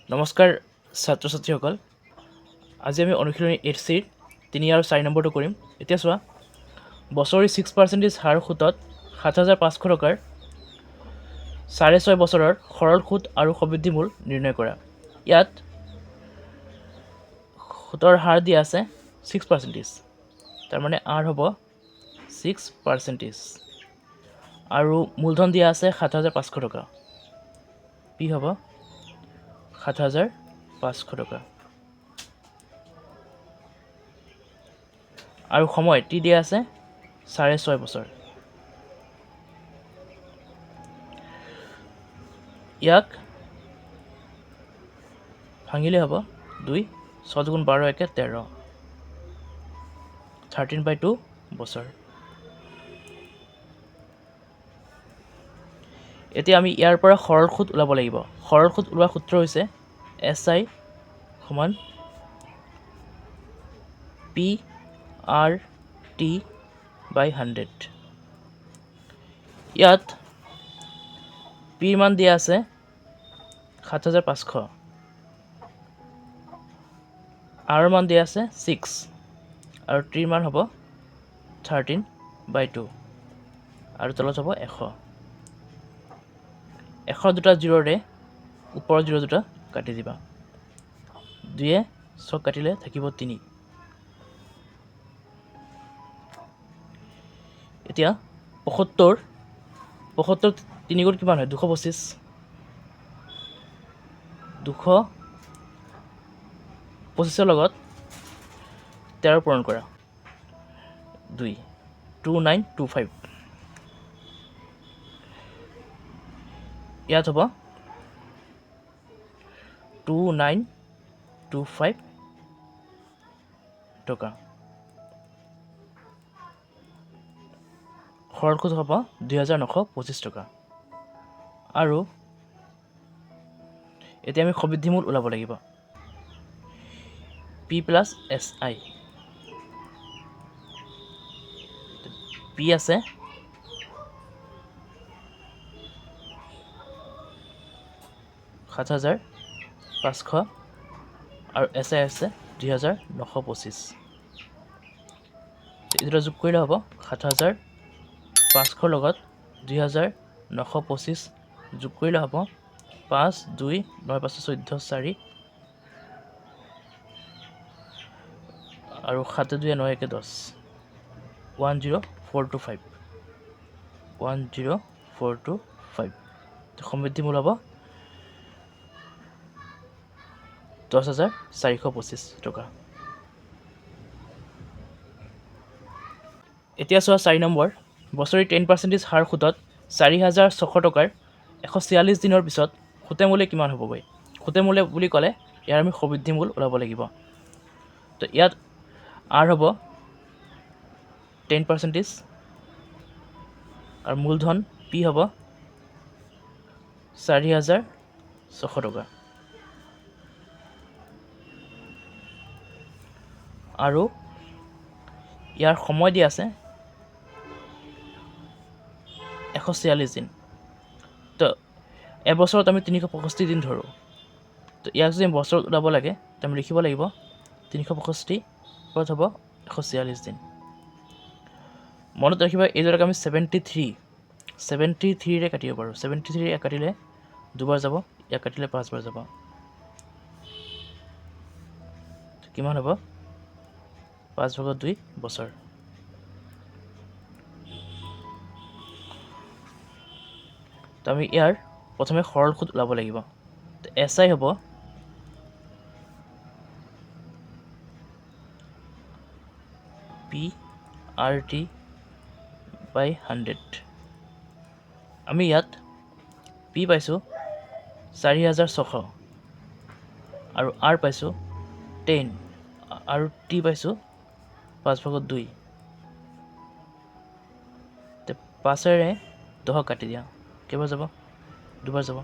নমস্কাৰ ছাত্ৰ ছাত্ৰীসকল, আজি আমি অনুশীলনী 8C 3 আৰু 4 নম্বৰটো কৰিম। এতিয়া চোৱা, বছৰি 6% হাৰ সুতত ৭,৫০০ টকাৰ ৬.৫ বছৰৰ সৰল সুত আৰু সবৃদ্ধি মূল নিৰ্ণয় কৰা। ইয়াত সুতৰ হাৰ দিয়া আছে 6%, তাৰমানে R হ'ব 6%, আৰু মূলধন দিয়া আছে ৭,৫০০ টকা, P হ'ব ৭,৫০০ টকা, আৰু সময় T দিয়া আছে ৬.৫ বছৰ। ইয়াক ভাঙিলে হ'ব 2, 6 × 12 = 13, 13/2 বছৰ। এতিয়া আমি ইয়াৰ পৰা সৰল সুত ওলাব লাগিব। সৰল সুত ওলোৱা সূত্ৰ হৈছে SI = PRT/100। ইয়াত P ৰ মান দিয়া আছে ৭,৫০০, R ৰ মান দিয়া আছে 6, আৰু T ৰ মান হ'ব 13/2, আৰু তলত হ'ব 100। 100 দুটা জিৰ'ৰে ওপৰৰ জিৰ' দুটা কাটি দিবা। 2 6 কাটিলে থাকিব 3। এতিয়া 75 3 গুণ কিমান হয়? 225। 225ৰ লগত 13 পূৰণ কৰা, 2, 2925। ইয়াত হ'ব 2925 টকা। সৰল সুত হ'ব 2,925 টকা। আৰু এতিয়া আমি সবৃদ্ধি মূল ওলাব লাগিব। P + SI। P আছে ৭,৫০০, আৰু SI আছে 2,925। এই দুটা যোগ কৰিলে হ'ব ৭,৫০০ লগত 2,925 যোগ কৰিলে হ'ব 5, 2, 9, 5, 14, 4, আৰু 7, 2, 9, 1, 10, 10425। 10425 সমৃদ্ধি মূল হ'ব 10,425 টকা। এতিয়া চোৱা 4 নম্বৰ। বছৰি 10% হাৰ সুতত 4,600 টকাৰ 146 দিনৰ পিছত সুতে মূলে কিমান হ'বগৈ? সুতে মূলে বুলি ক'লে ইয়াৰ আমি সবৃদ্ধি মূল ওলাব লাগিব। তো ইয়াত R হ'ব 10%, আৰু মূলধন P হ'ব 4,600 টকা, আৰু ইয়াৰ সময় দিয়া আছে 146 দিন। তো এবছৰত আমি 365 দিন ধৰোঁ। তো ইয়াক যদি বছৰত ওলাব লাগে তো আমি লিখিব লাগিব 365 ওপৰত হ'ব 146 দিন। মনত ৰাখিবা, এই দুটাক আমি 73ৰে কাটিব পাৰোঁ। 73 ইয়াক কাটিলে 2বাৰ যাব, ইয়াক কাটিলে 5বাৰ যাব। কিমান হ'ব? 5/2 বছৰ। তো আমি ইয়াৰ প্ৰথমে সৰল সুত ওলাব লাগিব। তো SI হ'ব PRT/100। আমি ইয়াত P পাইছোঁ 4,600, আৰু R পাইছোঁ 10, আৰু T পাইছোঁ 5/2। 5ৰে 10 কাটি দিয়া, কেইবাৰ যাব? 2বাৰ যাব।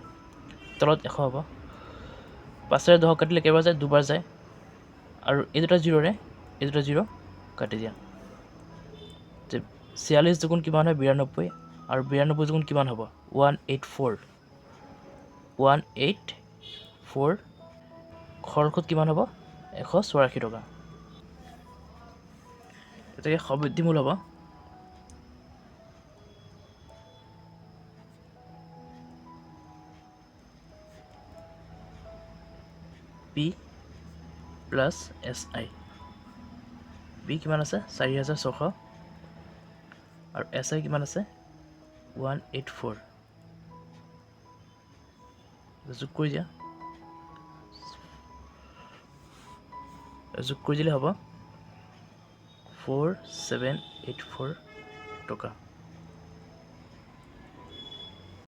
তলত 100 হ'ব। 5ৰে 10 কাটিলে কেইবাৰ যায়? 2বাৰ যায়। আৰু এই দুটা জিৰ'ৰে এই দুটা জিৰ' কাটি দিয়া। 46 দুগুণ কিমান হয়? 92, আৰু 92 দুগুণ কিমান হ'ব? 184। সৰলসুদ কিমান হ'ব 184 টকা। গতিকে সবৃদ্ধিমূল হ'ব P plus S I. P কিমান আছে 4600 আৰু এছ আই কিমান আছে 184। যোগ কৰি দিয়া, যোগ কৰি দিলে হ'ব 4784 টকা।